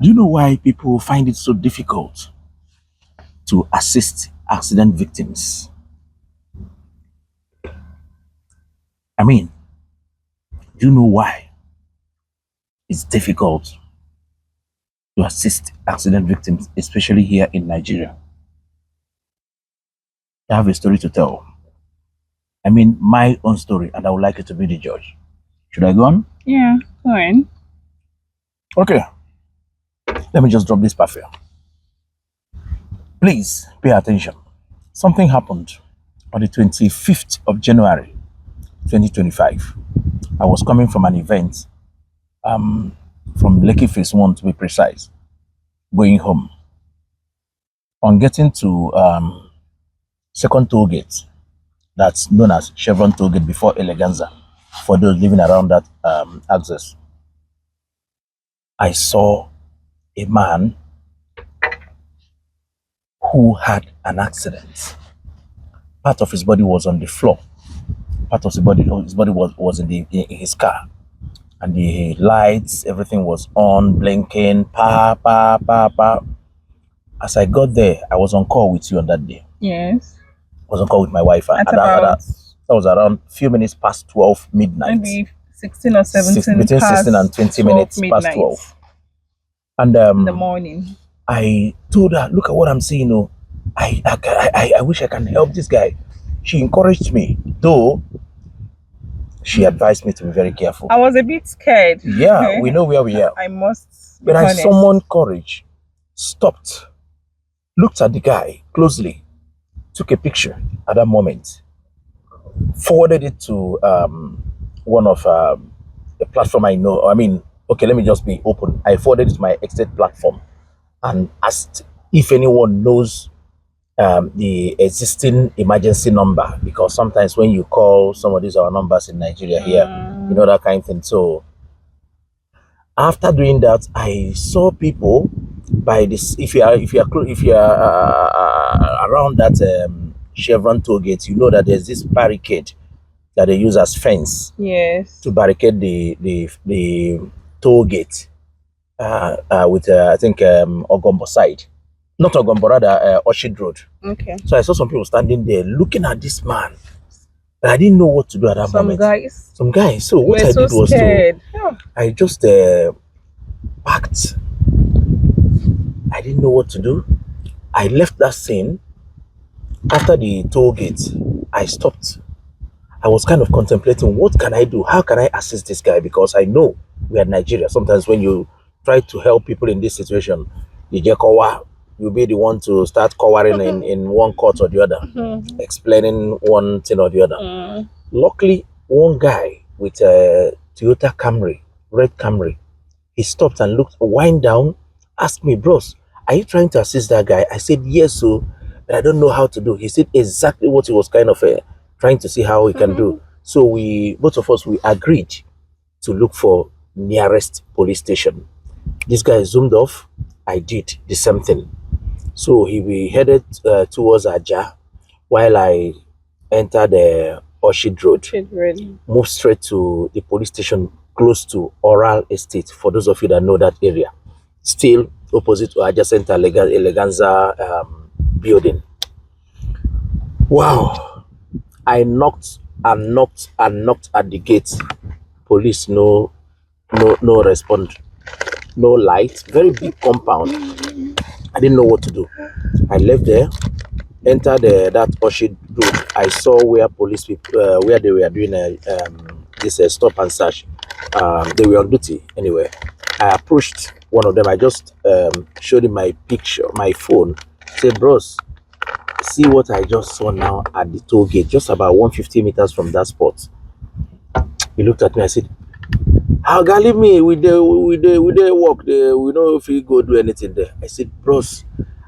Do you know why people find it so difficult to assist accident victims? I mean, do you know why it's difficult to assist accident victims, especially here in Nigeria? I have a story to tell. I mean, my own story, and I would like you to be the judge. Should I go on? Yeah, go on. Okay. Let me just drop this perfume. Please pay attention. Something happened on the 25th of January, 2025. I was coming from an event, from Lekki Phase 1 to be precise, going home. On getting to second toll gate, that's known as Chevron toll gate before Eleganza, for those living around that axis, I saw a man who had an accident. Part of his body was on the floor. Part of his body was in his car. And the lights, everything was on, blinking, pa, pa, pa, pa. As I got there, I was on call with you on that day. Yes. I was on call with my wife. That was around a few minutes past 12 midnight. Maybe 16 or 17 between 16 and 20 minutes midnight. past 12. And in the morning. I told her, look at what I'm seeing. Oh, I wish I can help this guy. She encouraged me, though she advised me to be very careful. I was a bit scared. Yeah, we know where we are. I must. But I summoned courage, stopped, looked at the guy closely, took a picture at that moment, forwarded it to one of the platform I know. I mean, okay, let me just be open. I forwarded it to my exit platform and asked if anyone knows the existing emergency number, because sometimes when you call some of these our numbers in Nigeria here, you know, that kind of thing. So after doing that, I saw people by this. If you are around that Chevron toll gate, you know that there's this barricade that they use as fence. Yes. To barricade the toll gate with I think Ogombo side. Not Ogombo, rather Orchid Road. Okay. So I saw some people standing there looking at this man. But I didn't know what to do at that moment. Some guys. So what I did was I just packed. I didn't know what to do. I left that scene. After the toll gate, I stopped. I was kind of contemplating, what can I do? How can I assist this guy? Because I know we are Nigeria. Sometimes when you try to help people in this situation, you'll be the one to start cowering in one court or the other, explaining one thing or the other. Luckily, one guy with a Toyota Camry, red Camry, he stopped and looked, wind down, asked me, bros, are you trying to assist that guy? I said, yes, so, but I don't know how to do. He said exactly what he was kind of trying to see how we can do. So both of us, we agreed to look for nearest police station. This guy zoomed off. I did the same thing. So we headed towards Aja, while I entered the Orchid Road. Moved straight to the police station close to Oral Estate, for those of you that know that area. Still opposite or adjacent to Eleganza building. Wow. I knocked and knocked and knocked at the gate. Police, no respond. No light. Very big compound. I didn't know what to do. I left there, entered that Orchard Road. I saw where police people, where they were doing this stop and search. They were on duty anyway. I approached one of them. I just showed him my picture, my phone. Said, bros, see what I just saw now at the toll gate, just about 150 meters from that spot. He looked at me. I said, how can leave me with the work there? We know if we go do anything there. I said, bros,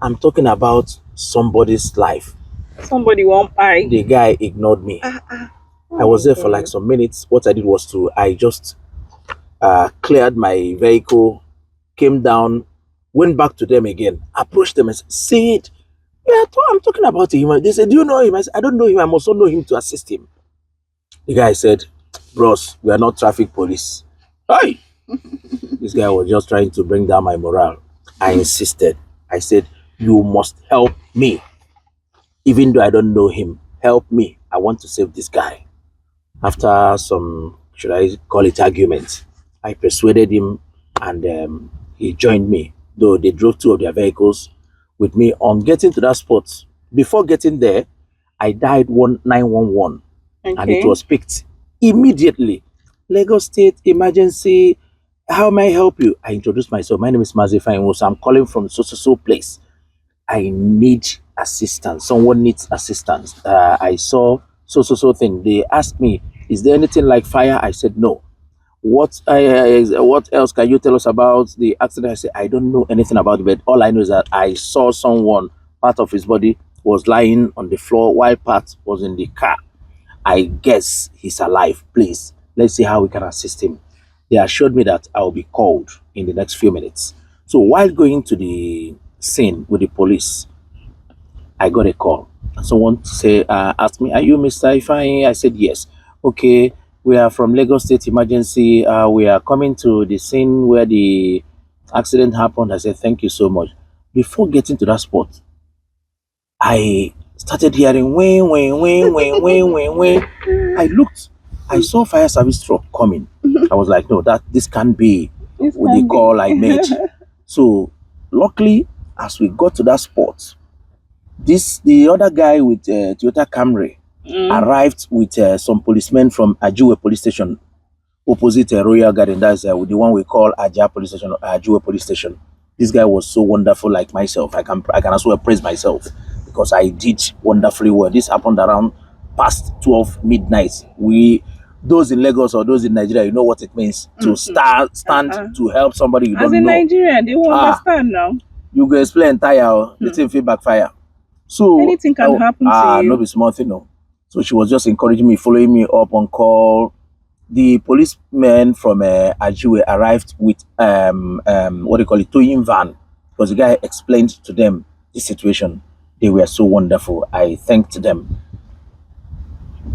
I'm talking about somebody's life. Somebody won't buy. The guy ignored me. I was there for like some minutes. What I did was I just cleared my vehicle, came down, went back to them again, approached them and said, see it? Yeah, I'm talking about him. They said, do you know him? I said, I don't know him. I must also know him to assist him. The guy said, bros, we are not traffic police. Hey, This guy was just trying to bring down my morale. I insisted. I said, you must help me. Even though I don't know him, help me. I want to save this guy. After some, should I call it argument, I persuaded him and he joined me. Though they drove two of their vehicles with me on getting to that spot. Before getting there, I dialed 911 and it was picked immediately. Lagos State Emergency, how may I help you? I introduced myself. My name is Mazifa Inwoso. I'm calling from so place. I need assistance. Someone needs assistance. I saw so thing. They asked me, is there anything like fire? I said no. What else can you tell us about the accident? I said I don't know anything about it, but all I know is that I saw someone, part of his body was lying on the floor while part was in the car. I guess he's alive. Please, let's see how we can assist him. They assured me that I'll be called in the next few minutes. So while going to the scene with the police, I got a call. Someone asked me, "Are you Mr. Ifeanyi?" I said, "Yes." "Okay, we are from Lagos State Emergency. We are coming to the scene where the accident happened." I said, "Thank you so much." Before getting to that spot, I started hearing wing, wing, wing, wing, wing, wing, wing. I looked, I saw fire service truck coming. I was like, no, this can't be with the call I made. So luckily, as we got to that spot, the other guy with Toyota Camry arrived with some policemen from Ajiwe police station, opposite Royal Garden. That's the one we call Aja police station, Ajiwe police station. This guy was so wonderful, like myself. I can as well praise myself because I did wonderfully well. This happened around past 12 midnight. Those in Lagos or those in Nigeria, you know what it means to stand to help somebody you don't know. As in Nigeria, they won't understand now. You go explain entire the thing feel backfire. So anything can happen to you. No be small thing, no. So she was just encouraging me, following me up on call. The policemen from Ajiwe arrived with what do you call it, towing van, because the guy explained to them the situation. They were so wonderful. I thanked them.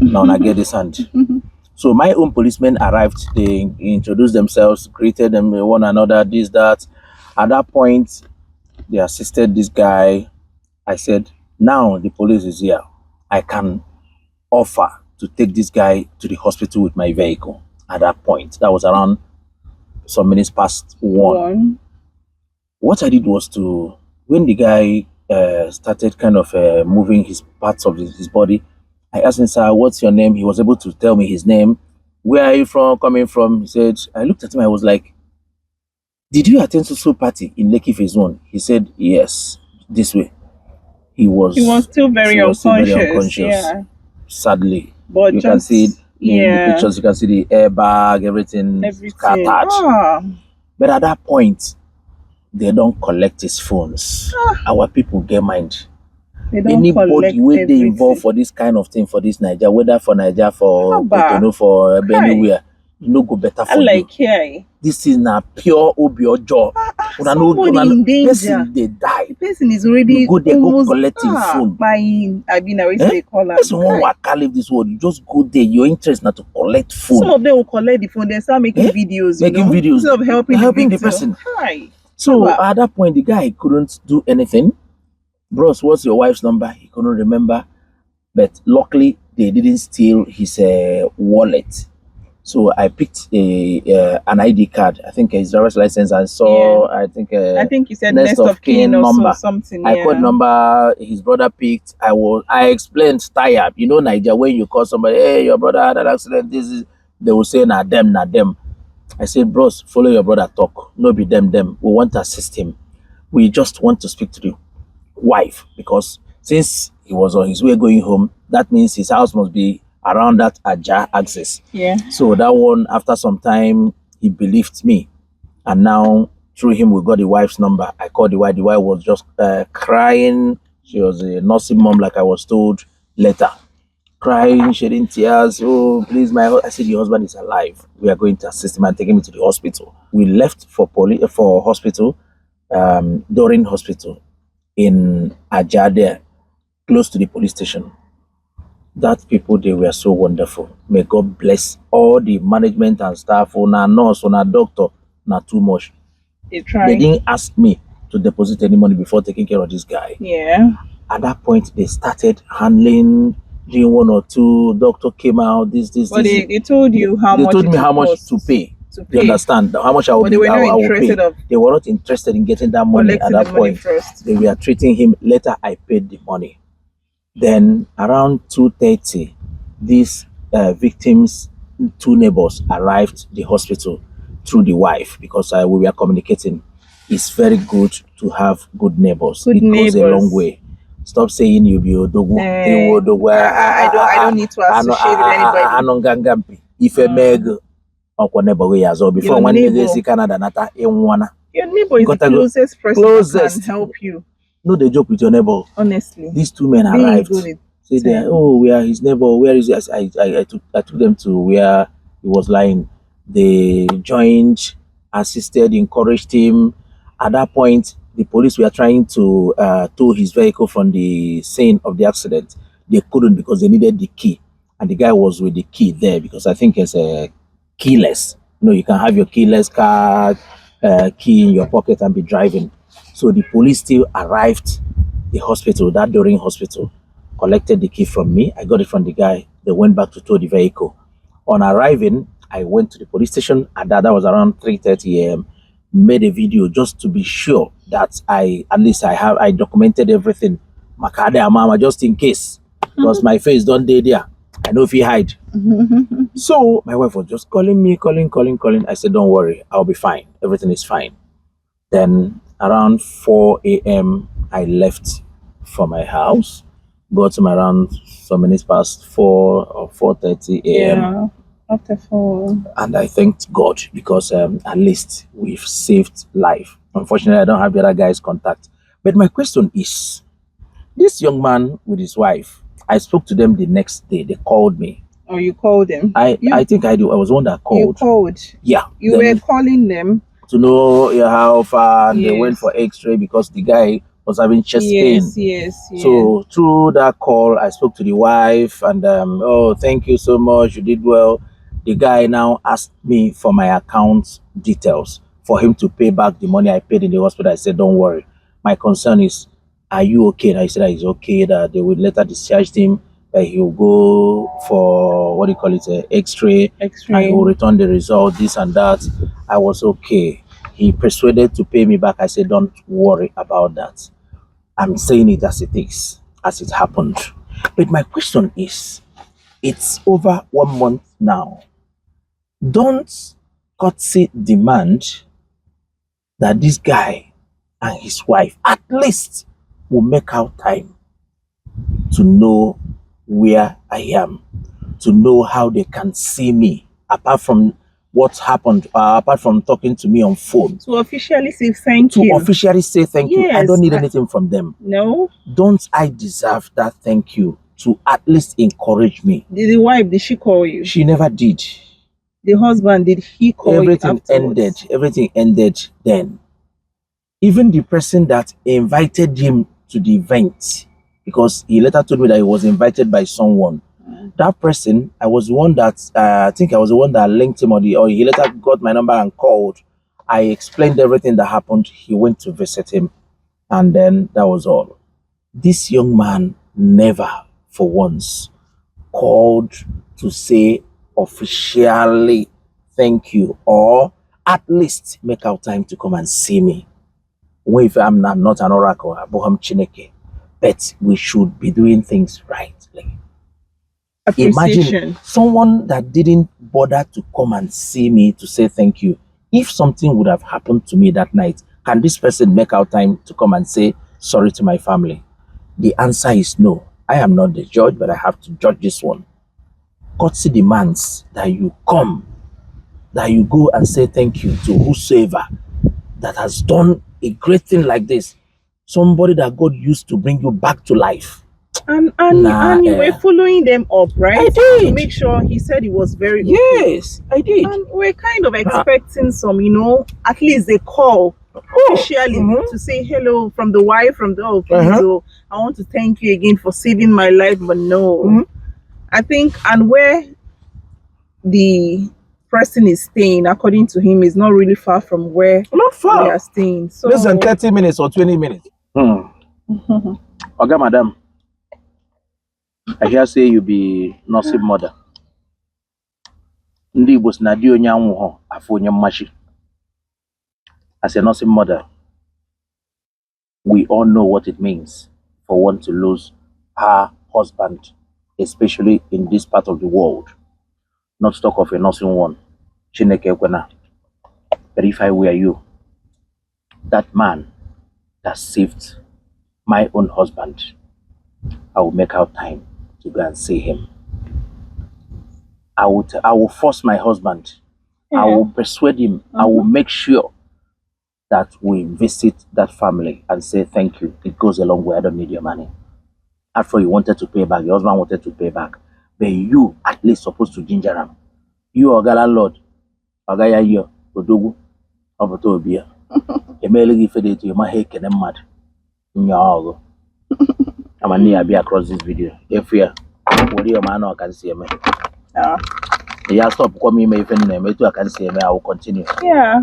Now I get this hand. So my own policemen arrived. They introduced themselves, greeted them one another, this, that. At that point, they assisted this guy. I said, now the police is here. I can offer to take this guy to the hospital with my vehicle. At that point, that was around some minutes past 1. What I did was when the guy started kind of moving his parts of his body, I asked him, "Sir, what's your name?" He was able to tell me his name. "Where are you coming from?" He said. I looked at him. I was like, "Did you attend social party in Lekki Phase 1?" He said, "Yes, this way." He was still very unconscious. Yeah. Sadly, but you can see in the pictures. You can see the airbag, everything scattered. But at that point, they don't collect his phones. Our people get mind. Anybody where they involved for this kind of thing for this Niger, whether for Niger, for Cotonou, for anywhere, you know, go better for you. This is a pure obio job. Somebody in danger. Person they die. The person is already go there, go collecting phone. Buying. I mean, I always say call. Person won't leave this world. You just go there. Your interest not to collect phone. Some of them will collect the phone. They start making videos. Videos instead of helping the person. So at that point, the guy couldn't do anything. Bros, what's your wife's number? He couldn't remember. But luckily, they didn't steal his wallet. So I picked an ID card. I think his driver's license. I saw. I think you said next of kin or number. Something. I called number. His brother picked. I explained tired. You know, Niger, when you call somebody, "Hey, your brother had an accident." They will say, "Nah them, nah them." I said, "Bros, follow your brother talk. No be them. We want to assist him. We just want to speak to the wife, because since he was on his way going home, that means his house must be around that Aja axis." Yeah. So that one, after some time, he believed me, and now through him we got the wife's number. I called the wife. The wife was just crying. She was a nursing mom, like I was told later, crying, shedding tears. "Oh, please, I said, your husband is alive. We are going to assist him and take him to the hospital." We left for hospital, during hospital in Aja there, close to the police station. That people, they were so wonderful. May God bless all the management and staff, on our nurse, on our doctor. not too much. They didn't ask me to deposit any money before taking care of this guy. Yeah. At that point, they started handling, doing 1 or 2. Doctor came out. But they told you how much. They told me how much to pay. You understand how much I will pay. They were not interested in getting that money at that point. They were treating him. Later, I paid the money. Then around 2:30, these victims, 2 neighbors arrived the hospital through the wife because we were communicating. It's very good to have good neighbors. It goes a long way. Stop saying you be Odogu. I don't need to associate with anybody. If a meg or neighbor before one nigga see Canada nata in one. Your neighbor is the closest person that can help you. No, they joke with your neighbor. Honestly, these 2 men arrived. Say they, we are his neighbor. Where is he? I took them to where he was lying. They joined, assisted, encouraged him. At that point, the police were trying to tow his vehicle from the scene of the accident. They couldn't because they needed the key, and the guy was with the key there because I think it's a keyless. You can have your keyless car key in your pocket and be driving. So the police still arrived the hospital, that Doreen hospital, collected the key from me. I got it from the guy. They went back to tow the vehicle. On arriving, I went to the police station, and that was around 3:30 a.m. Made a video just to be sure that I documented everything. Makade mama, just in case, because my face don't day there. I know if he hide. So my wife was just calling me. I said, don't worry, I'll be fine. Everything is fine. Then around 4 a.m. I left for my house. Got him around some minutes past 4 or 4:30 a.m. Yeah, after 4. And I thanked God because at least we've saved life. Unfortunately, I don't have the other guy's contact. But my question is, this young man with his wife, I spoke to them the next day. They called me. Oh, you called them? I think I do. I was the one that called. You called? Yeah. You were calling them? To know how far, and they went for x-ray because the guy was having chest pain. Yes. So through that call, I spoke to the wife and oh, thank you so much, you did well. The guy now asked me for my account details for him to pay back the money I paid in the hospital. I said, don't worry. My concern is, are you okay? And I said that he's okay, that they would later discharge him, that he'll go for, x-ray, and he will return the result, this and that. I was okay. He persuaded to pay me back. I said, don't worry about that. I'm saying it as it is, as it happened. But my question is, it's over 1 month now. Don't courtesy demand that this guy and his wife at least will make out time to know where I am, to know how they can see me, apart from what happened, apart from talking to me on phone. To officially say thank you. To officially say thank you. I don't need anything from them. No. Don't I deserve that thank you to at least encourage me? Did the wife, did she call you? She never did. The husband, did he call you afterwards? Everything ended then. Even the person that invited him to the event, because he later told me that he was invited by someone. That person, I was the one that, I think I was the one that linked him, or he later got my number and called. I explained everything that happened. He went to visit him, and then that was all. This young man never, for once, called to say officially thank you, or at least make out time to come and see me. If I'm not an oracle, but we should be doing things right. Imagine someone that didn't bother to come and see me to say thank you. If something would have happened to me that night, can this person make out time to come and say sorry to my family? The answer is no. I am not the judge, but I have to judge this one. Courtesy demands that you come, that you go and say thank you to whosoever that has done a great thing like this. Somebody that God used to bring you back to life. And you were following them up, right? I did. To make sure he said he was very okay. Yes, I did. And we're kind of expecting some, at least a call officially to say hello from the wife, from the I want to thank you again for saving my life, but no. I think, and where the person is staying, according to him, is not really far from where not far. we are staying. So less than 30 minutes or 20 minutes. Okay, madam. I hear say you be nursing mother. Ndi was na di onye anwu ho afo onye mmachi. As a nursing mother, we all know what it means for one to lose her husband, especially in this part of the world. Not to talk of a nursing one. Chineke kwena. But if I were you, that man that saved my own husband, I will make out time to go and see him. I will force my husband. I will persuade him. I will make sure that we visit that family and say thank you. It goes a long way. I don't need your money. After you wanted to pay back, your husband wanted to pay back, but you at least supposed to ginger him. You are landlord. Ogaya yo odogu oboto obia. Emele give it to you. My head can mad. Nyago. I'm a near be across this video. If you what your man or can see me. Yeah, stop calling me even name. I can see me. I will continue. Yeah,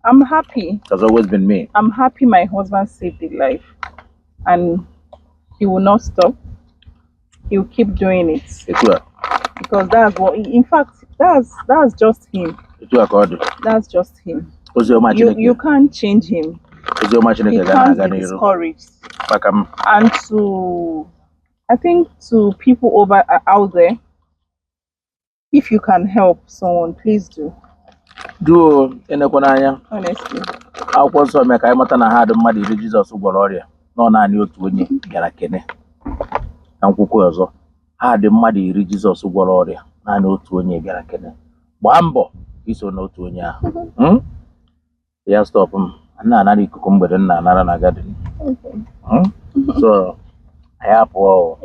I'm happy. It has always been me. I'm happy my husband saved his life, and he will not stop. He will keep doing it. Because that's what. In fact, that's just him. That's just him. You can't change him. He can't be discouraged. And I think to people out there, if you can help someone, please do. Honestly. Akwụkwọ nsọ mee ka anyị mata na ha dị mmadụ iri Jizọs gwọrọ ọrịa nọ naanị otu onye bịara kene. Na nkwukwu ọzọ, ha dị mmadụ iri Jizọs gwọrọ ọrịa naanị otu onye bịara kene. Gbaa mbọ iso n'otu onye ahụ. Ya stop m. Nna anara ikuku mgbede nna anara na garden. So, I apụọ.